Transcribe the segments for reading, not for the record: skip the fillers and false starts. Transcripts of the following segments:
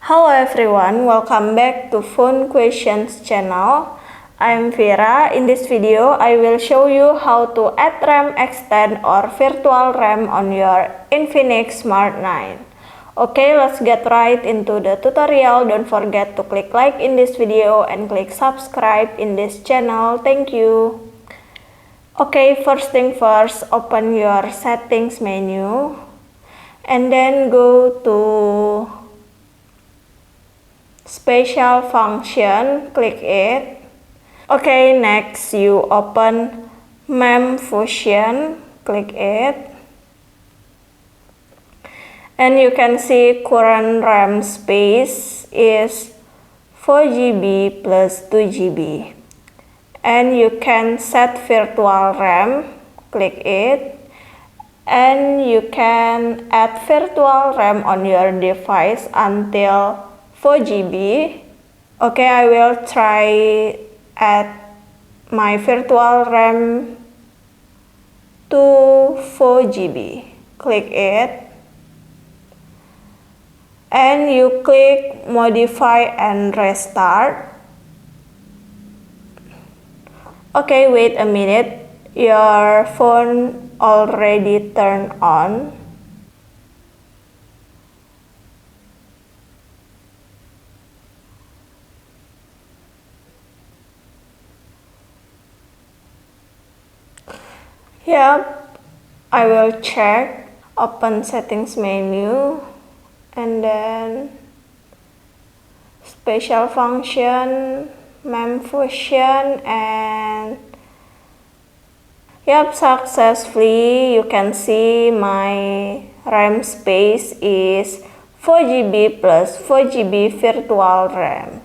Hello everyone, welcome back to Phone Questions channel. I'm Vera. In this video, I will show you how to add RAM extend or virtual RAM on your Infinix Smart 9. Okay, let's get right into the tutorial. Don't forget to click like in this video and click subscribe in this channel. Thank you. Okay, first thing first, open your settings menu and then go to special function, click it. Okay, next you open memfusion, click it. And you can see current RAM space is 4 GB plus 2 GB. And you can set virtual RAM, click it. And you can add virtual RAM on your device until 4 GB. Okay, I will try add my virtual RAM to 4 GB. Click it. And you click modify and restart. Okay, wait a minute. Your phone already turned on. Yep, I will check. Open settings menu and then special function, memfusion, and yep, successfully. You can see my RAM space is 4 GB plus 4 GB virtual RAM.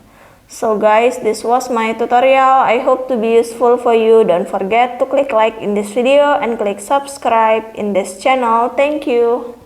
So guys, this was my tutorial. I hope to be useful for you. Don't forget to click like in this video and click subscribe in this channel. Thank you.